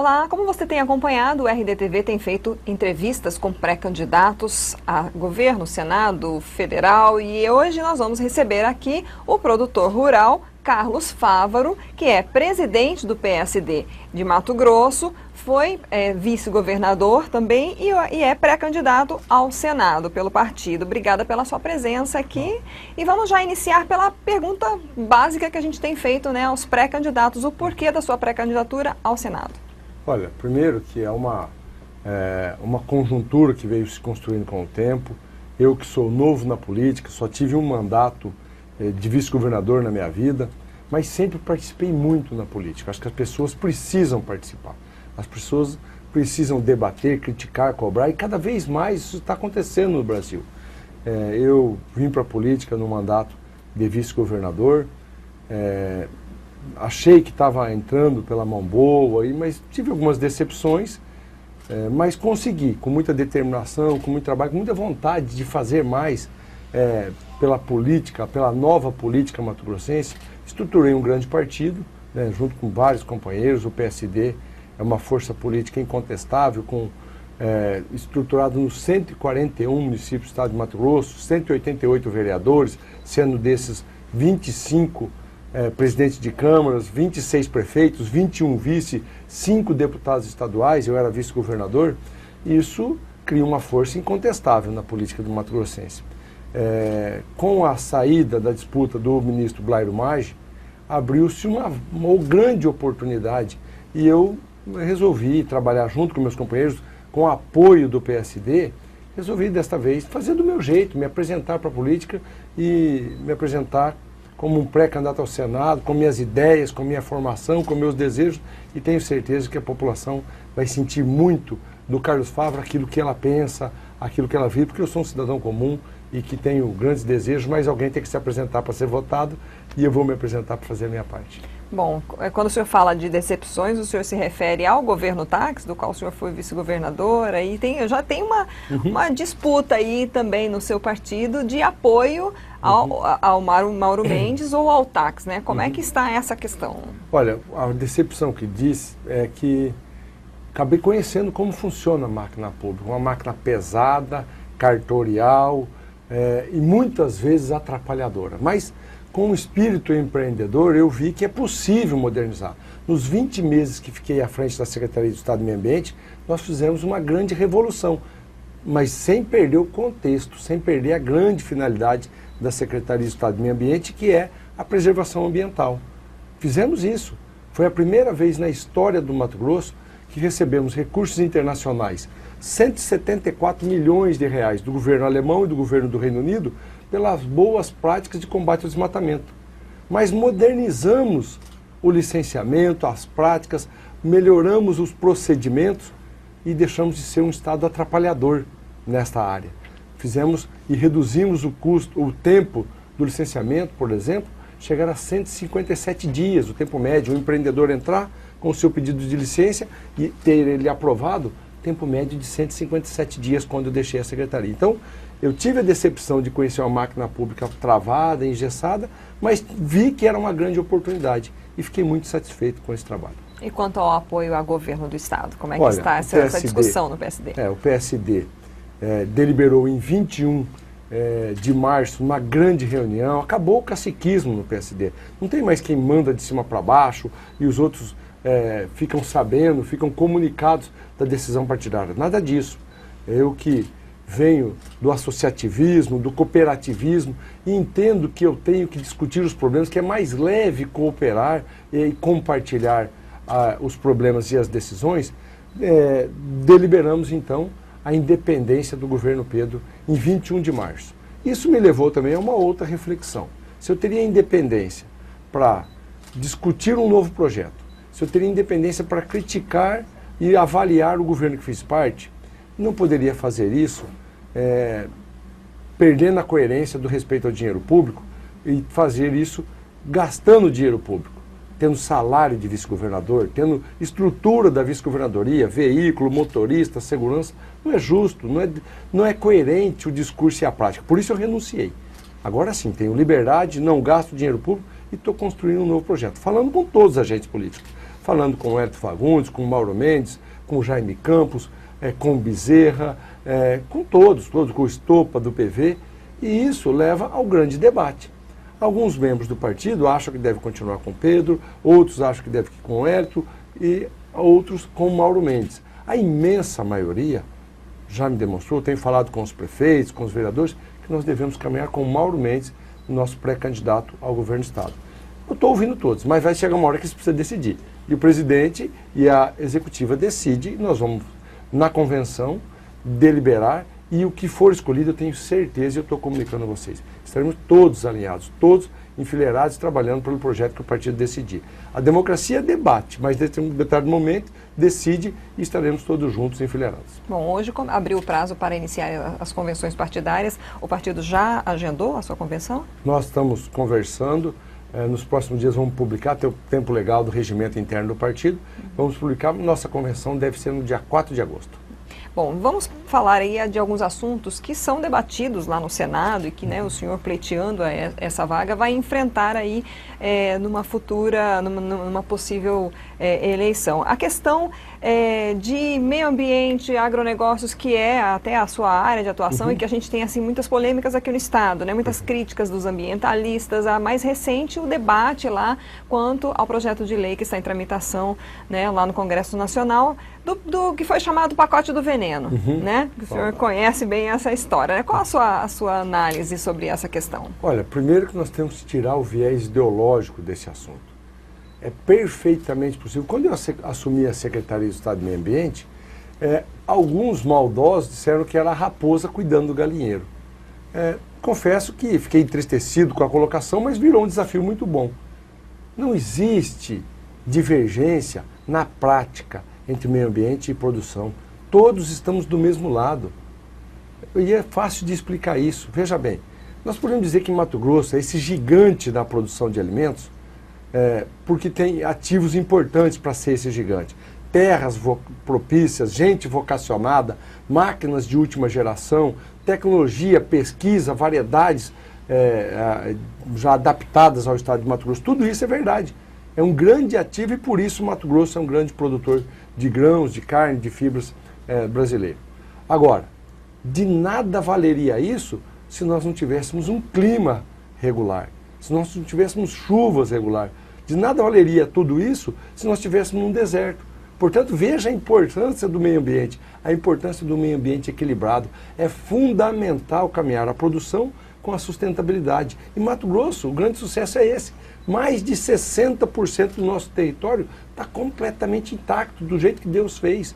Olá, como você tem acompanhado, o RDTV tem feito entrevistas com pré-candidatos a governo, Senado, Federal, e hoje nós vamos receber aqui o produtor rural Carlos Fávaro, que é presidente do PSD de Mato Grosso, foi vice-governador também e é pré-candidato ao Senado pelo partido. Obrigada pela sua presença aqui. E vamos já iniciar pela pergunta básica que a gente tem feito, né, aos pré-candidatos, o porquê da sua pré-candidatura ao Senado. Olha, primeiro que é uma conjuntura que veio se construindo com o tempo. Eu que sou novo na política, só tive um mandato de vice-governador na minha vida, mas sempre participei muito na política. Acho que as pessoas precisam participar. As pessoas precisam debater, criticar, cobrar, e cada vez mais isso está acontecendo no Brasil. Eu vim para a política no mandato de vice-governador, achei que estava entrando pela mão boa, mas tive algumas decepções, mas consegui, com muita determinação, com muito trabalho, com muita vontade de fazer mais pela política, pela nova política mato-grossense. Estruturei um grande partido, né, junto com vários companheiros. O PSD é uma força política incontestável, estruturado nos 141 municípios do estado de Mato Grosso, 188 vereadores, sendo desses 25 presidentes de câmaras, 26 prefeitos, 21 vice, 5 deputados estaduais, eu era vice-governador. Isso cria uma força incontestável na política do Mato Grossense. Com a saída da disputa do ministro Blairo Maggi, abriu-se uma grande oportunidade e eu resolvi trabalhar junto com meus companheiros, com o apoio do PSD, resolvi desta vez fazer do meu jeito, me apresentar para a política e me apresentar como um pré-candidato ao Senado, com minhas ideias, com minha formação, com meus desejos, e tenho certeza que a população vai sentir muito do Carlos Fávaro aquilo que ela pensa, aquilo que ela vive, porque eu sou um cidadão comum e que tenho grandes desejos, mas alguém tem que se apresentar para ser votado e eu vou me apresentar para fazer a minha parte. Bom, quando o senhor fala de decepções, o senhor se refere ao governo Táxi, do qual o senhor foi vice-governador, aí já tem uma disputa aí também no seu partido de apoio ao Mauro Mendes ou ao Táxi, né? Como é que está essa questão? Olha, a decepção que diz é que acabei conhecendo como funciona a máquina pública, uma máquina pesada, cartorial, e muitas vezes atrapalhadora. Mas com o espírito empreendedor eu vi que é possível modernizar. Nos 20 meses que fiquei à frente da Secretaria de Estado do Meio Ambiente, nós fizemos uma grande revolução, mas sem perder o contexto, sem perder a grande finalidade da Secretaria de Estado do Meio Ambiente, que é a preservação ambiental. Fizemos isso. Foi a primeira vez na história do Mato Grosso que recebemos recursos internacionais, 174 milhões de reais do governo alemão e do governo do Reino Unido, pelas boas práticas de combate ao desmatamento. Mas modernizamos o licenciamento, as práticas, melhoramos os procedimentos e deixamos de ser um Estado atrapalhador nesta área. Fizemos e reduzimos o custo, o tempo do licenciamento, por exemplo, chegar a 157 dias, o tempo médio. O empreendedor entrar com o seu pedido de licença e ter ele aprovado, tempo médio de 157 dias quando eu deixei a secretaria. Então, eu tive a decepção de conhecer uma máquina pública travada, engessada, mas vi que era uma grande oportunidade e fiquei muito satisfeito com esse trabalho. E quanto ao apoio ao governo do Estado, como é que está essa discussão no PSD? O PSD deliberou em 21 de março, uma grande reunião, acabou o caciquismo no PSD. Não tem mais quem manda de cima para baixo e os outros ficam sabendo, ficam comunicados da decisão partidária. Nada disso. Eu que venho do associativismo, do cooperativismo, e entendo que eu tenho que discutir os problemas, que é mais leve cooperar e compartilhar os problemas e as decisões. Deliberamos, então, a independência do governo Pedro em 21 de março. Isso me levou também a uma outra reflexão. Se eu teria independência para discutir um novo projeto, se eu teria independência para criticar e avaliar o governo que fiz parte, não poderia fazer isso perdendo a coerência do respeito ao dinheiro público e fazer isso gastando dinheiro público, tendo salário de vice-governador, tendo estrutura da vice-governadoria, veículo, motorista, segurança. Não é justo, não é coerente o discurso e a prática. Por isso eu renunciei. Agora sim, tenho liberdade, não gasto dinheiro público e estou construindo um novo projeto, falando com todos os agentes políticos. falando com o Hélio Fagundes, com o Mauro Mendes, com o Jaime Campos, com o Bezerra, com todos, com o Estopa do PV, e isso leva ao grande debate. Alguns membros do partido acham que deve continuar com o Pedro, outros acham que deve ir com o Hélio e outros com o Mauro Mendes. A imensa maioria já me demonstrou, tenho falado com os prefeitos, com os vereadores, que nós devemos caminhar com o Mauro Mendes, nosso pré-candidato ao governo do Estado. Eu estou ouvindo todos, mas vai chegar uma hora que isso precisa decidir. E o presidente e a executiva decidem, e nós vamos, na convenção, deliberar, e o que for escolhido, eu tenho certeza, e eu estou comunicando a vocês. Estaremos todos alinhados, todos enfileirados, trabalhando pelo projeto que o partido decidir. A democracia debate, mas nesse determinado momento decide e estaremos todos juntos enfileirados. Bom, hoje abriu o prazo para iniciar as convenções partidárias. O partido já agendou a sua convenção? Nós estamos conversando. Nos próximos dias vamos publicar, tem o tempo legal do regimento interno do partido. Vamos publicar, nossa convenção deve ser no dia 4 de agosto. Bom, vamos falar aí de alguns assuntos que são debatidos lá no Senado e que, né, o senhor pleiteando essa vaga vai enfrentar aí numa futura, numa possível eleição. A questão de meio ambiente, agronegócios, que é até a sua área de atuação e que a gente tem assim muitas polêmicas aqui no Estado, né, muitas críticas dos ambientalistas. A mais recente, o debate lá quanto ao projeto de lei que está em tramitação, né, lá no Congresso Nacional, do que foi chamado pacote do veneno, né? O senhor conhece bem essa história, né? Qual a sua análise sobre essa questão? Olha, primeiro que nós temos que tirar o viés ideológico desse assunto. É perfeitamente possível. Quando eu assumi a Secretaria do Estado do Meio Ambiente, alguns maldosos disseram que era a raposa cuidando do galinheiro. Confesso que fiquei entristecido com a colocação, mas virou um desafio muito bom. Não existe divergência na prática entre meio ambiente e produção. Todos estamos do mesmo lado. E é fácil de explicar isso. Veja bem, nós podemos dizer que Mato Grosso é esse gigante da produção de alimentos, porque tem ativos importantes para ser esse gigante. Terras propícias, gente vocacionada, máquinas de última geração, tecnologia, pesquisa, variedades já adaptadas ao estado de Mato Grosso. Tudo isso é verdade. É um grande ativo e por isso Mato Grosso é um grande produtor de grãos, de carne, de fibras brasileiro. Agora, de nada valeria isso se nós não tivéssemos um clima regular, se nós não tivéssemos chuvas regulares. De nada valeria tudo isso se nós estivéssemos num deserto. Portanto, veja a importância do meio ambiente, a importância do meio ambiente equilibrado. É fundamental caminhar a produção com a sustentabilidade. E Mato Grosso, o grande sucesso é esse. Mais de 60% do nosso território está completamente intacto, do jeito que Deus fez.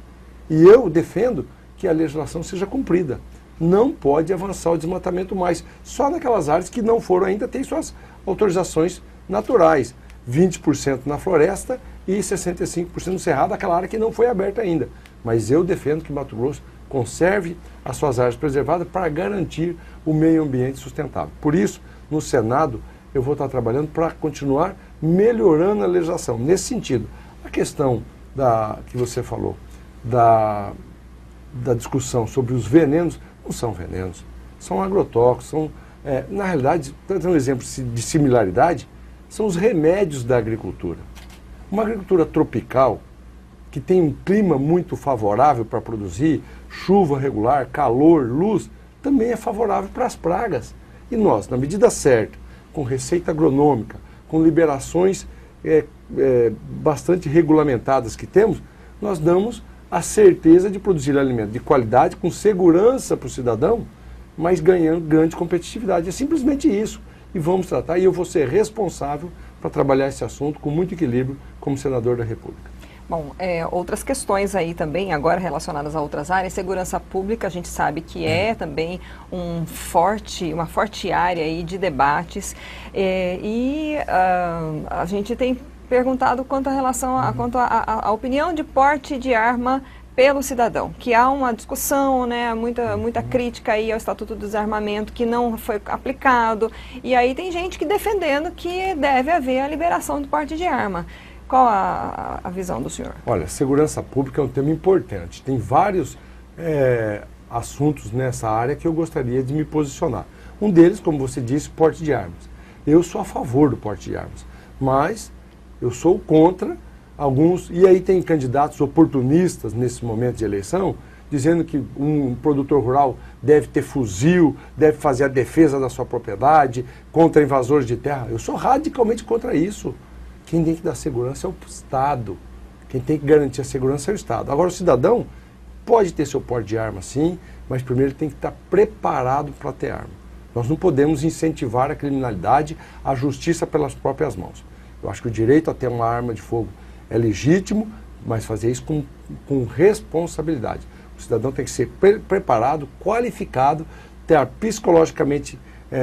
E eu defendo que a legislação seja cumprida. Não pode avançar o desmatamento mais. Só naquelas áreas que não foram ainda, tem suas autorizações naturais. 20% na floresta e 65% no cerrado, aquela área que não foi aberta ainda. Mas eu defendo que Mato Grosso conserve as suas áreas preservadas para garantir o meio ambiente sustentável. Por isso, no Senado, eu vou estar trabalhando para continuar melhorando a legislação. Nesse sentido, a questão que você falou, da discussão sobre os venenos, não são venenos, são agrotóxicos, na realidade, para um exemplo de similaridade, são os remédios da agricultura. Uma agricultura tropical, que tem um clima muito favorável para produzir, chuva regular, calor, luz, também é favorável para as pragas. E nós, na medida certa, com receita agronômica, com liberações bastante regulamentadas que temos, nós damos a certeza de produzir alimento de qualidade, com segurança para o cidadão, mas ganhando grande competitividade. É simplesmente isso. E vamos tratar, e eu vou ser responsável para trabalhar esse assunto com muito equilíbrio como senador da República. Bom, outras questões aí também, agora relacionadas a outras áreas, segurança pública, a gente sabe que é também uma forte área aí de debates, a gente tem perguntado quanto à opinião de porte de arma pelo cidadão, que há uma discussão, né, muita crítica aí ao Estatuto do Desarmamento que não foi aplicado, e aí tem gente que defendendo que deve haver a liberação do porte de arma. Qual a visão do senhor? Olha, segurança pública é um tema importante. Tem vários assuntos nessa área que eu gostaria de me posicionar. Um deles, como você disse, porte de armas. Eu sou a favor do porte de armas, mas eu sou contra alguns, e aí tem candidatos oportunistas nesse momento de eleição, dizendo que um produtor rural deve ter fuzil, deve fazer a defesa da sua propriedade, contra invasores de terra. Eu sou radicalmente contra isso. Quem tem que dar segurança é o Estado. Quem tem que garantir a segurança é o Estado. Agora, o cidadão pode ter seu porte de arma, sim, mas primeiro ele tem que estar preparado para ter arma. Nós não podemos incentivar a criminalidade, a justiça pelas próprias mãos. Eu acho que o direito a ter uma arma de fogo é legítimo, mas fazer isso com responsabilidade. O cidadão tem que ser preparado, qualificado, estar psicologicamente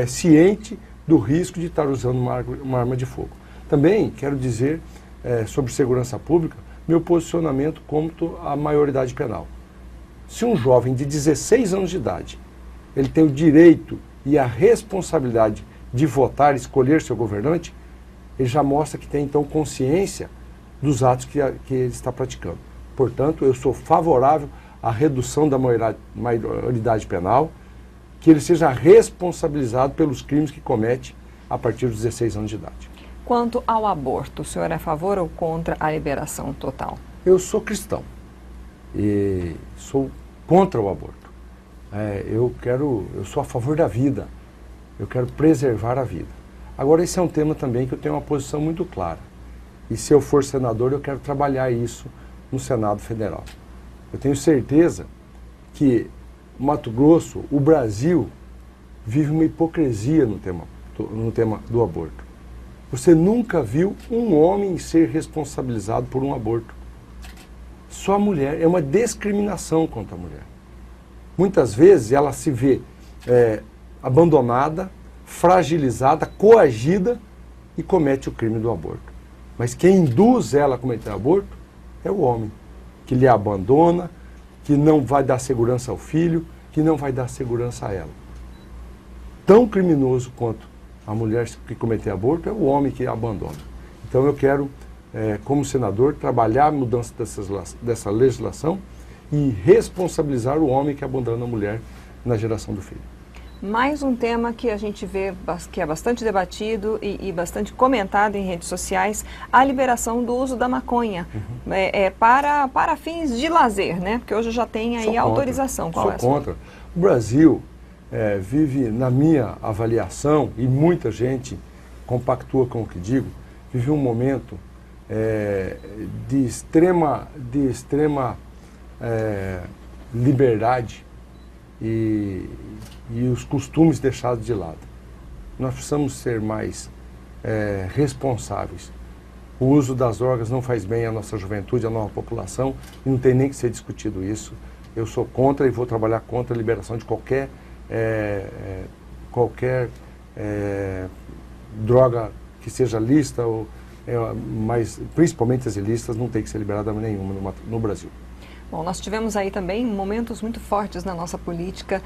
ciente do risco de estar usando uma arma de fogo. Também quero dizer sobre segurança pública meu posicionamento quanto à maioridade penal. Se um jovem de 16 anos de idade ele tem o direito e a responsabilidade de votar e escolher seu governante, ele já mostra que tem então consciência dos atos que ele está praticando. Portanto, eu sou favorável à redução da maioridade penal, que ele seja responsabilizado pelos crimes que comete a partir dos 16 anos de idade. Quanto ao aborto, o senhor é a favor ou contra a liberação total? Eu sou cristão e sou contra o aborto. Eu sou a favor da vida, eu quero preservar a vida. Agora, esse é um tema também que eu tenho uma posição muito clara. E se eu for senador, eu quero trabalhar isso no Senado Federal. Eu tenho certeza que Mato Grosso, o Brasil, vive uma hipocrisia no tema do aborto. Você nunca viu um homem ser responsabilizado por um aborto. Só a mulher. É uma discriminação contra a mulher. Muitas vezes ela se vê abandonada, fragilizada, coagida e comete o crime do aborto. Mas quem induz ela a cometer aborto é o homem, que lhe abandona, que não vai dar segurança ao filho, que não vai dar segurança a ela. Tão criminoso quanto a mulher que cometer aborto é o homem que a abandona. Então eu quero, como senador, trabalhar a mudança dessa legislação e responsabilizar o homem que abandona a mulher na geração do filho. Mais um tema que a gente vê que é bastante debatido e bastante comentado em redes sociais, a liberação do uso da maconha para fins de lazer, né? Porque hoje já tem aí a autorização. Sou contra. O Brasil vive, na minha avaliação, e muita gente compactua com o que digo, vive um momento de extrema liberdade e os costumes deixados de lado. Nós precisamos ser mais responsáveis. O uso das drogas não faz bem à nossa juventude, à nossa população, e não tem nem que ser discutido isso. Eu sou contra e vou trabalhar contra a liberação de qualquer droga que seja lícita, mas principalmente as ilícitas não tem que ser liberada nenhuma no Brasil. Bom, nós tivemos aí também momentos muito fortes na nossa política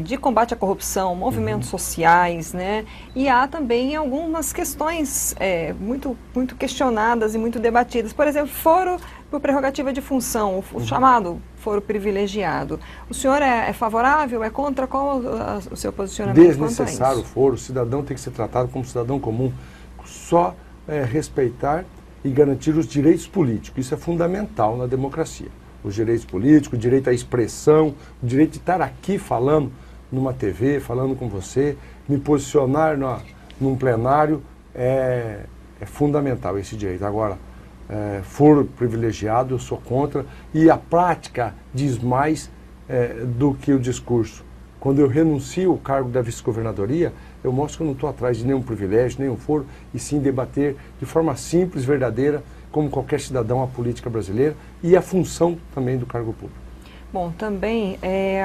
de combate à corrupção, movimentos sociais, né? E há também algumas questões muito questionadas e muito debatidas. Por exemplo, foro por prerrogativa de função, o chamado foro privilegiado. O senhor é favorável, é contra? Qual o seu posicionamento quanto a isso? Desnecessário o foro, o cidadão tem que ser tratado como cidadão comum. Só respeitar e garantir os direitos políticos. Isso é fundamental na democracia. Os direitos políticos, o direito à expressão, o direito de estar aqui falando numa TV, falando com você, me posicionar num plenário, é fundamental esse direito. Agora, foro privilegiado, eu sou contra, e a prática diz mais do que o discurso. Quando eu renuncio o cargo da vice-governadoria, eu mostro que eu não estou atrás de nenhum privilégio, nenhum foro, e sim debater de forma simples, verdadeira, como qualquer cidadão, a política brasileira e a função também do cargo público. Bom, também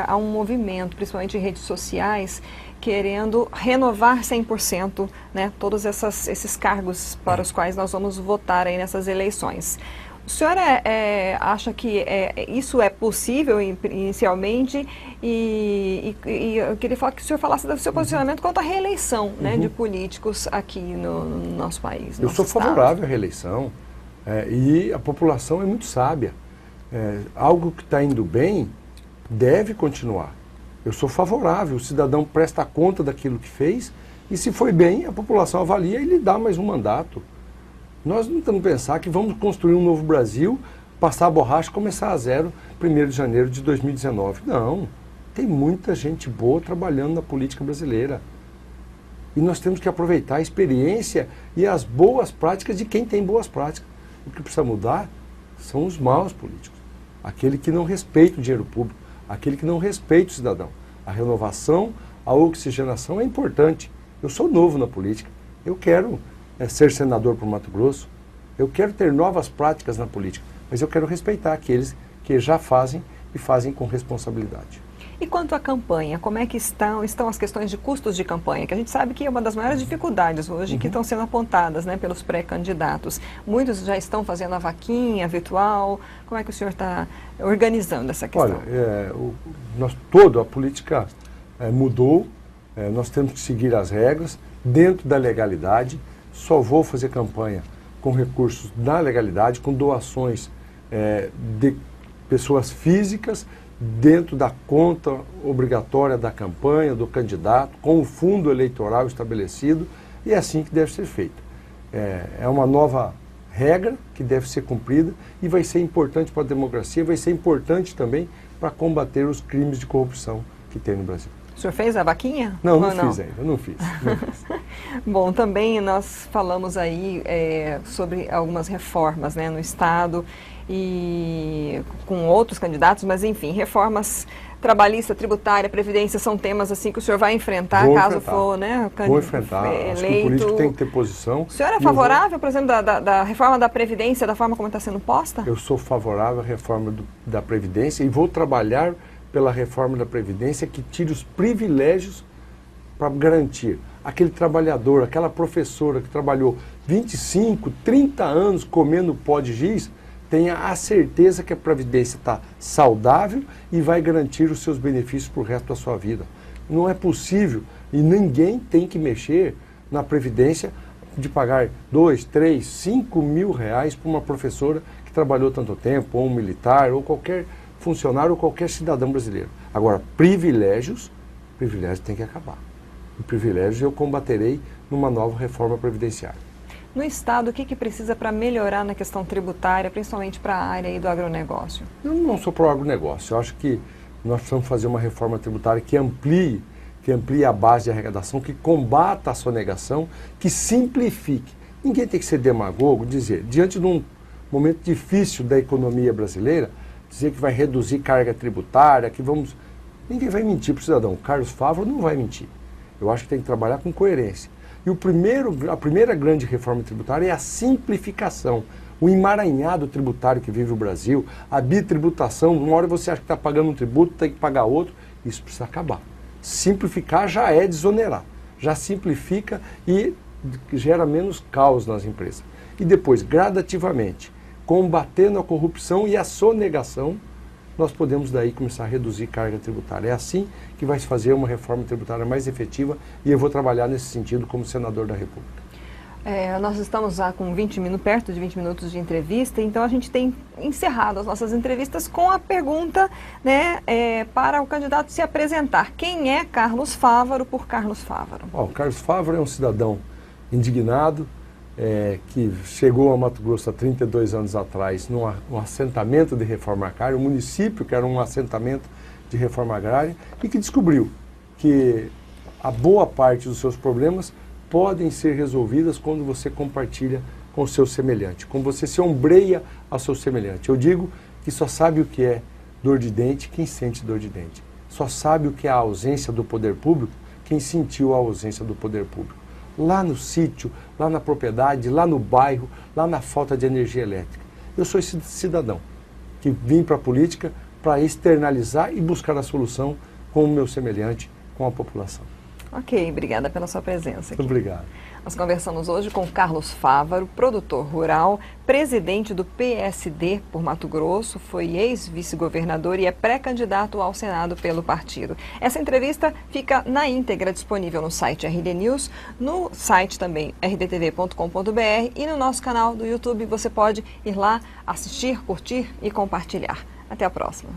há um movimento, principalmente em redes sociais, querendo renovar 100%, né, todos esses cargos para os quais nós vamos votar aí nessas eleições. O senhor acha que isso é possível inicialmente e eu queria falar que o senhor falasse do seu posicionamento quanto à reeleição, né, de políticos aqui no nosso país. Eu sou favorável à reeleição. E a população é muito sábia. Algo que está indo bem deve continuar. Eu sou favorável, o cidadão presta conta daquilo que fez e se foi bem, a população avalia e lhe dá mais um mandato. Nós não estamos pensando que vamos construir um novo Brasil, passar a borracha e começar a zero 1º de janeiro de 2019. Não, tem muita gente boa trabalhando na política brasileira. E nós temos que aproveitar a experiência e as boas práticas de quem tem boas práticas. O que precisa mudar são os maus políticos. Aquele que não respeita o dinheiro público, aquele que não respeita o cidadão. A renovação, a oxigenação é importante. Eu sou novo na política. Eu quero ser senador para o Mato Grosso. Eu quero ter novas práticas na política. Mas eu quero respeitar aqueles que já fazem e fazem com responsabilidade. E quanto à campanha, como é que estão as questões de custos de campanha? Que a gente sabe que é uma das maiores dificuldades hoje que estão sendo apontadas, né, pelos pré-candidatos. Muitos já estão fazendo a vaquinha virtual. Como é que o senhor está organizando essa questão? Olha, a política mudou, nós temos que seguir as regras dentro da legalidade. Só vou fazer campanha com recursos na legalidade, com doações de pessoas físicas, dentro da conta obrigatória da campanha, do candidato, com o fundo eleitoral estabelecido, e é assim que deve ser feito. É uma nova regra que deve ser cumprida e vai ser importante para a democracia, vai ser importante também para combater os crimes de corrupção que tem no Brasil. O senhor fez a vaquinha? Não fiz ainda, não fiz. Bom, também nós falamos aí sobre algumas reformas, né, no Estado e com outros candidatos, mas enfim, reformas trabalhista, tributária, previdência, são temas assim que o senhor vai enfrentar for, né, Vou enfrentar, eleito. Acho que o político tem que ter posição. O senhor é favorável, por exemplo, da reforma da Previdência, da forma como está sendo posta? Eu sou favorável à reforma da Previdência e vou trabalhar pela reforma da Previdência que tire os privilégios para garantir aquele trabalhador, aquela professora que trabalhou 25, 30 anos comendo pó de giz, tenha a certeza que a Previdência está saudável e vai garantir os seus benefícios para o resto da sua vida. Não é possível e ninguém tem que mexer na Previdência de pagar 2, 3, 5 mil reais para uma professora que trabalhou tanto tempo, ou um militar, ou qualquer funcionário, ou qualquer cidadão brasileiro. Agora, privilégios têm que acabar. E privilégios eu combaterei numa nova reforma previdenciária. No Estado, o que precisa para melhorar na questão tributária, principalmente para a área aí do agronegócio? Eu não sou para o agronegócio. Eu acho que nós precisamos fazer uma reforma tributária que amplie a base de arrecadação, que combata a sonegação, que simplifique. Ninguém tem que ser demagogo, dizer, diante de um momento difícil da economia brasileira, dizer que vai reduzir carga tributária, que vamos... Ninguém vai mentir para o cidadão. Carlos Fávaro não vai mentir. Eu acho que tem que trabalhar com coerência. E a primeira grande reforma tributária é a simplificação. O emaranhado tributário que vive o Brasil, a bitributação, uma hora você acha que está pagando um tributo, tem que pagar outro, isso precisa acabar. Simplificar já é desonerar, já simplifica e gera menos caos nas empresas. E depois, gradativamente, combatendo a corrupção e a sonegação, nós podemos daí começar a reduzir carga tributária. É assim que vai se fazer uma reforma tributária mais efetiva e eu vou trabalhar nesse sentido como senador da República. Nós estamos já com perto de 20 minutos de entrevista, então a gente tem encerrado as nossas entrevistas com a pergunta, né, para o candidato se apresentar. Quem é Carlos Fávaro por Carlos Fávaro? O Carlos Fávaro é um cidadão indignado, que chegou a Mato Grosso há 32 anos atrás num assentamento de reforma agrária, um município que era um assentamento de reforma agrária e que descobriu que a boa parte dos seus problemas podem ser resolvidas quando você compartilha com o seu semelhante, quando você se ombreia ao seu semelhante. Eu digo que só sabe o que é dor de dente quem sente dor de dente. Só sabe o que é a ausência do poder público quem sentiu a ausência do poder público. Lá no sítio, lá na propriedade, lá no bairro, lá na falta de energia elétrica. Eu sou esse cidadão que vim para a política para externalizar e buscar a solução com o meu semelhante, com a população. Ok, obrigada pela sua presença aqui. Obrigado. Nós conversamos hoje com Carlos Fávaro, produtor rural, presidente do PSD por Mato Grosso, foi ex-vice-governador e é pré-candidato ao Senado pelo partido. Essa entrevista fica na íntegra disponível no site RD News, no site também rdtv.com.br e no nosso canal do YouTube. Você pode ir lá, assistir, curtir e compartilhar. Até a próxima.